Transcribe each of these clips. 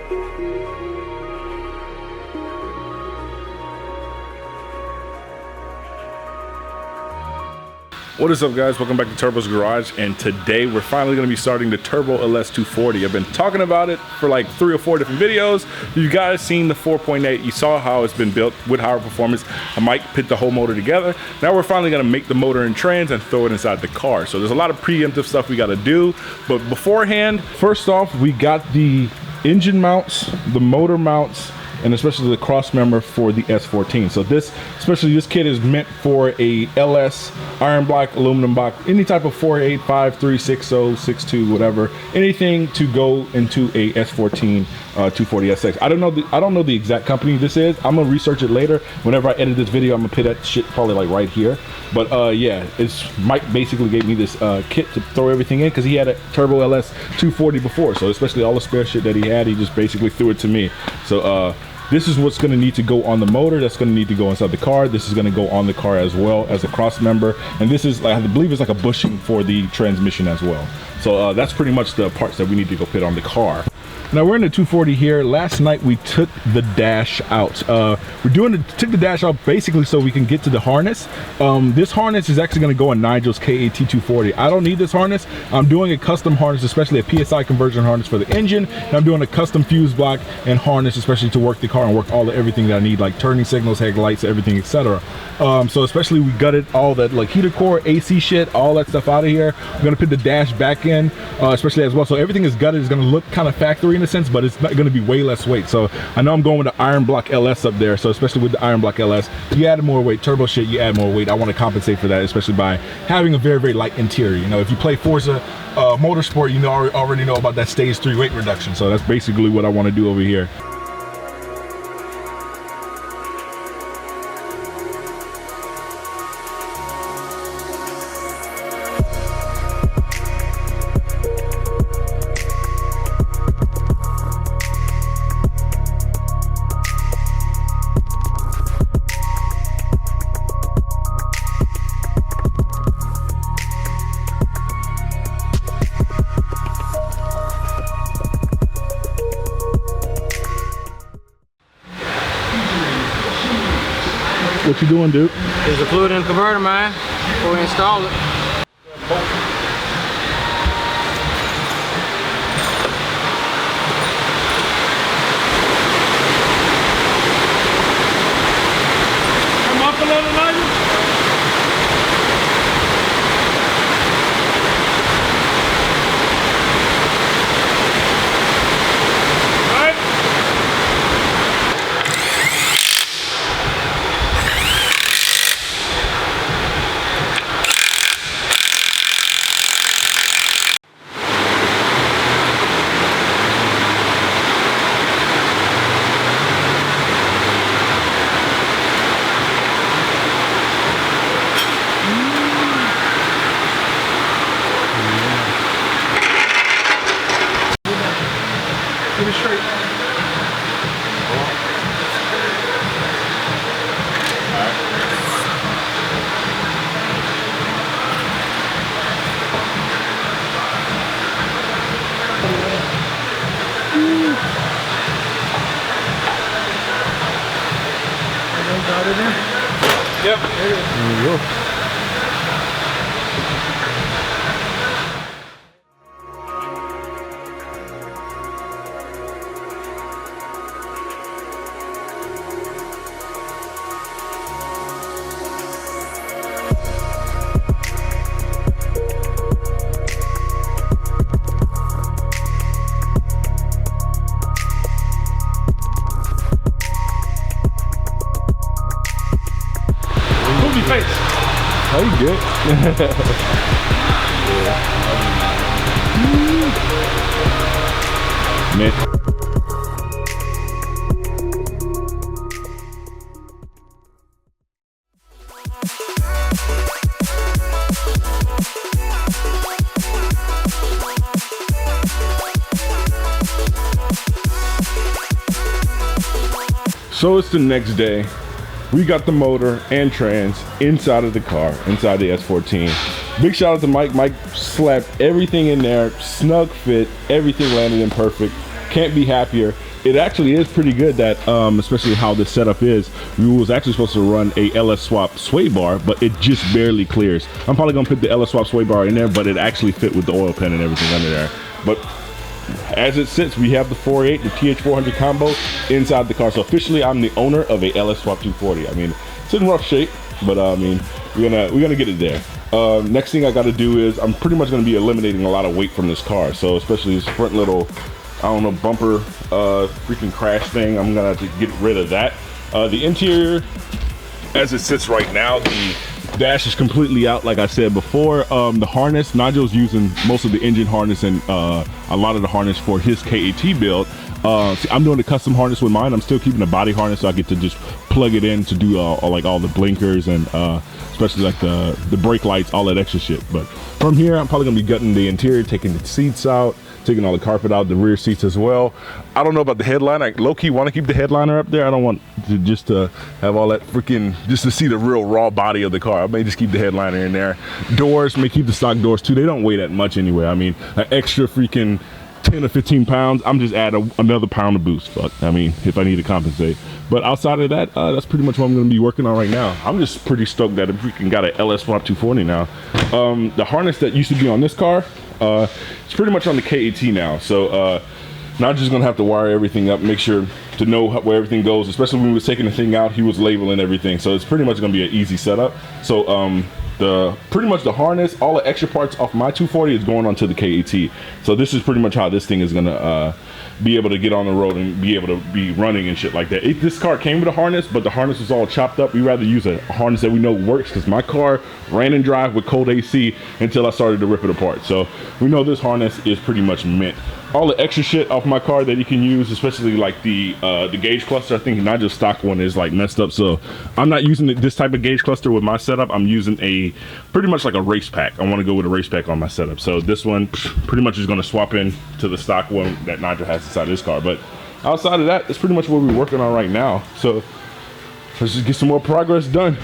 What is up, guys? Welcome back to Turbo's Garage, and today we're finally going to be starting the Turbo LS 240. I've been talking about it for like 3 or 4 different videos. You guys seen the 4.8. You saw how it's been built with higher performance. I might put the whole motor together. Now we're finally going to make the motor and trans and throw it inside the car. So there's a lot of preemptive stuff we got to do. But beforehand, first off, we got the engine mounts, the motor mounts, and especially the cross member for the S14. So this kit is meant for a LS iron block, aluminum block, any type of 4.8, 5.3, 6.0, 6.2, whatever, anything to go into a S14 240 SX. I don't know the exact company this is. I'm gonna research it later. Whenever I edit this video, I'm gonna put that shit probably like right here. But yeah, Mike basically gave me this kit to throw everything in because he had a Turbo LS 240 before. So especially all the spare shit that he had, he just basically threw it to me. So this is what's going to need to go on the motor. That's going to need to go inside the car. This is going to go on the car as well as a cross member. And this is, I believe, it's like a bushing for the transmission as well. So that's pretty much the parts that we need to go put on the car. Now we're in the 240 here. Last night we took the dash out. Took the dash out basically so we can get to the harness. This harness is actually going to go on Nigel's KAT240. I don't need this harness. I'm doing a custom harness, especially a PSI conversion harness for the engine. And I'm doing a custom fuse block and harness, especially to work the car and work everything that I need, like turning signals, headlights, everything, etc. So especially we gutted all that like heater core, AC shit, all that stuff out of here. We're going to put the dash back in, especially as well. So everything is gutted. It's going to look kind of factory in a sense, but it's not going to be way less weight. So I know I'm going with the iron block LS up there. So especially with the iron block LS, you add more weight. Turbo shit, you add more weight. I want to compensate for that, especially by having a very, very light interior. You know, if you play Forza Motorsport, you know, already know about that stage 3 weight reduction. So that's basically what I want to do over here. What you doing, dude? There's a fluid in the converter, man, before we install it. Come up a little, Nigel. Get it straight. Yep. There you go. Face. Oh, you good? Man. So it's the next day. We got the motor and trans inside of the car, inside the S14. Big shout out to Mike. Mike slapped everything in there, snug fit, everything landed in perfect. Can't be happier. it actually is pretty good that, especially how this setup is. We was actually supposed to run a LS swap sway bar, but it just barely clears. I'm probably gonna put the LS swap sway bar in there, but it actually fit with the oil pan and everything under there. But as it sits, we have the 4.8, the TH400 combo inside the car. So officially, I'm the owner of a LS swap 240. I mean, it's in rough shape, but I mean, we're gonna get it there. Next thing I got to do is I'm pretty much going to be eliminating a lot of weight from this car. So especially this front little, I don't know, bumper freaking crash thing, I'm gonna have to get rid of that. The interior, as it sits right now, the dash is completely out, like I said before. The harness, Nigel's using most of the engine harness and a lot of the harness for his KAT build. See, I'm doing a custom harness with mine. I'm still keeping the body harness, so I get to just plug it in to do like all the blinkers and especially like the brake lights, all that extra shit. But from here, I'm probably gonna be gutting the interior, taking the seats out, taking all the carpet out, the rear seats as well. I don't know about the headliner. I low-key want to keep the headliner up there. I don't want to just have all that freaking, just to see the real raw body of the car. I may just keep the headliner in there. Doors, may keep the stock doors too. They don't weigh that much anyway. I mean, an extra freaking 10 or 15 pounds, I'm just adding another pound of boost. Fuck, I mean, if I need to compensate. But outside of that, that's pretty much what I'm going to be working on right now. I'm just pretty stoked that I freaking got a LS Swap 240 now. The harness that used to be on this car, it's pretty much on the KAT now. So now just going to have to wire everything up, make sure to know where everything goes. Especially when we was taking the thing out, he was labeling everything. So it's pretty much going to be an easy setup. So pretty much the harness, all the extra parts off my 240 is going onto the KAT. So this is pretty much how this thing is gonna be able to get on the road and be able to be running and shit like that. This car came with a harness, but the harness was all chopped up. We rather use a harness that we know works, because my car ran and drive with cold AC until I started to rip it apart. So we know this harness is pretty much mint. All the extra shit off my car that you can use, especially like the gauge cluster, I think not just stock one is like messed up. So I'm not using this type of gauge cluster with my setup. I'm using a pretty much like a race pack. I want to go with a race pack on my setup. So this one pretty much is going to swap in to the stock one that Nigel has inside this car. But outside of that, it's pretty much what we're working on right now. So let's just get some more progress done.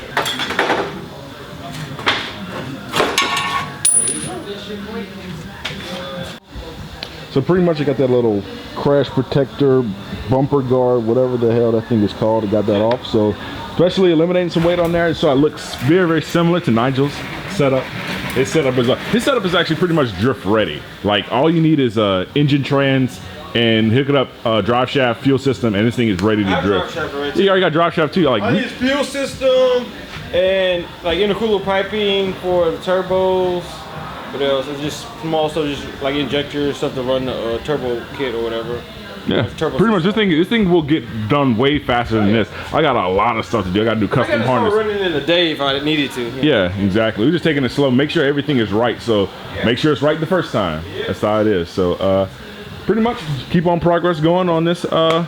So pretty much I got that little crash protector, bumper guard, whatever the hell that thing is called. I got that off. So especially eliminating some weight on there. So it looks very, very similar to Nigel's setup. His setup is actually pretty much drift ready. Like all you need is engine trans and hook it up, drive shaft, fuel system, and this thing is ready to drift. Yeah, you already got drive shaft too. Like I need fuel system and like intercooler piping for the turbos. What else? It's just small stuff, just like injector stuff to run the turbo kit or whatever. Yeah, pretty much this thing will get done way faster than this. I got a lot of stuff to do. I got to do custom harness. Running in a day if I needed to. Yeah, exactly. We're just taking it slow. Make sure everything is right. So make sure it's right the first time. That's how it is. So pretty much keep on progress going on this the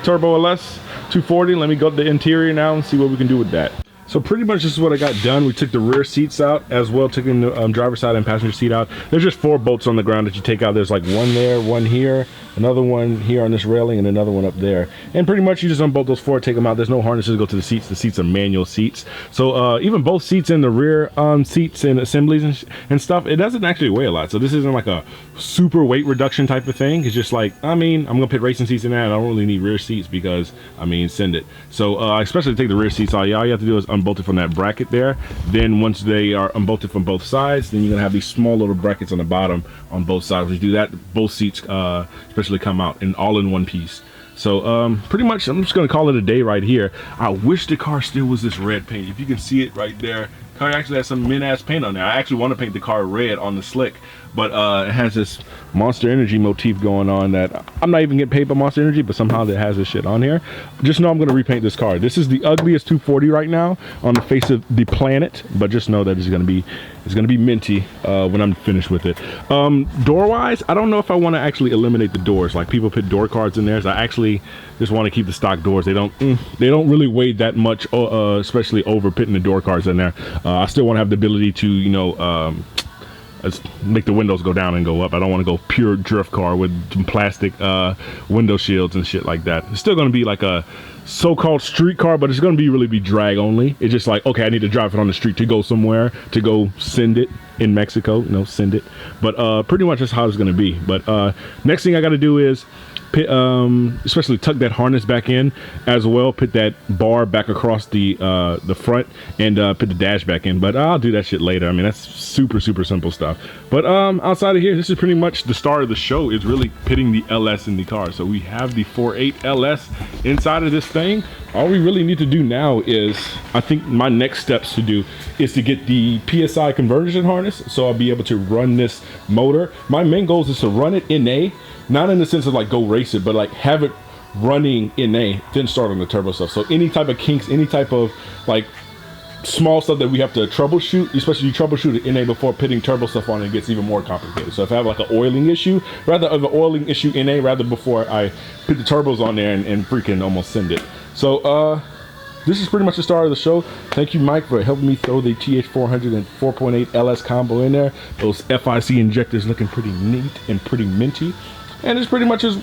Turbo LS 240. Let me go to the interior now and see what we can do with that. So pretty much this is what I got done. We took the rear seats out as well, taking the driver's side and passenger seat out. There's just 4 bolts on the ground that you take out. There's like one there, one here, another one here on this railing, and another one up there. And pretty much you just unbolt those 4, take them out. There's no harnesses to go to the seats. The seats are manual seats. So even both seats in the rear seats and assemblies and stuff, it doesn't actually weigh a lot. So this isn't like a super weight reduction type of thing. It's just like, I mean, I'm gonna put racing seats in there and I don't really need rear seats because, I mean, send it. So especially to take the rear seats out, all you have to do is unbolt it from that bracket there. Then once they are unbolted from both sides, then you're gonna have these small little brackets on the bottom on both sides. When you do that, both seats especially come out and all in one piece. So pretty much I'm just gonna call it a day right here. I wish the car still was this red paint. If you can see it right there, the car actually has some mint-ass paint on there. I actually want to paint the car red on the slick, but it has this Monster Energy motif going on that I'm not even getting paid by Monster Energy, but somehow that has this shit on here. Just know I'm going to repaint this car. This is the ugliest 240 right now on the face of the planet, but just know that it's going to be minty when I'm finished with it. Door wise, I don't know if I want to actually eliminate the doors. Like people put door cards in there, so I actually just want to keep the stock doors. They don't really weigh that much, especially over putting the door cards in there. I still want to have the ability to, you know, make the windows go down and go up. I don't want to go pure drift car with some plastic window shields and shit like that. It's still going to be like a so-called street car, but it's going to really be drag only. It's just like, okay, I need to drive it on the street to go somewhere, to go send it in Mexico, you know, send it. But pretty much that's how it's going to be. But next thing I got to do is especially tuck that harness back in as well, put that bar back across the front, and put the dash back in. But I'll do that shit later. I mean, that's super simple stuff. But outside of here, this is pretty much the start of the show. Is really pitting the LS in the car. So we have the 4.8 LS inside of this thing. All we really need to do now is, I think my next steps to do is to get the PSI conversion harness, so I'll be able to run this motor. My main goal is to run it NA, not in the sense of like go race it, but like have it running NA, then start on the turbo stuff. So any type of kinks, any type of like small stuff that we have to troubleshoot, especially you troubleshoot it NA before pitting turbo stuff on, it gets even more complicated. So if I have like an oiling issue, rather of an oiling issue NA, rather before I put the turbos on there and freaking almost send it. So this is pretty much the start of the show. Thank you, Mike, for helping me throw the TH400 and 4.8 LS combo in there. Those FIC injectors looking pretty neat and pretty minty. And it's pretty much is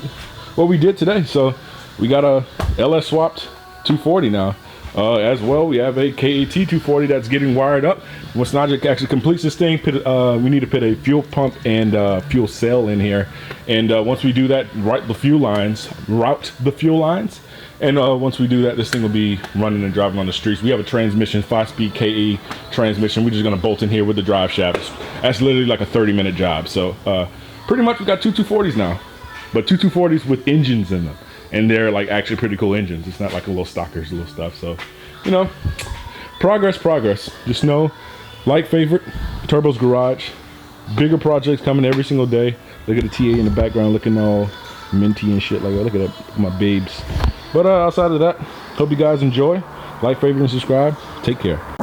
what we did today. So we got a LS swapped 240 now. As well, we have a KAT 240 that's getting wired up. Once Najik actually completes this thing, we need to put a fuel pump and fuel cell in here. And once we do that, route the fuel lines. And once we do that, this thing will be running and driving on the streets. We have a transmission, 5-speed KE transmission. We're just gonna bolt in here with the drive shaft. That's literally like a 30-minute job. So pretty much we got two 240s now, but two 240s with engines in them. And they're like actually pretty cool engines. It's not like a little stockers, little stuff. So, you know, progress. Just know, like, favorite, Turbo's Garage. Bigger projects coming every single day. Look at the TA in the background looking all minty and shit like that. Look at that, my babes. But outside of that, hope you guys enjoy. Like, favorite, and subscribe. Take care.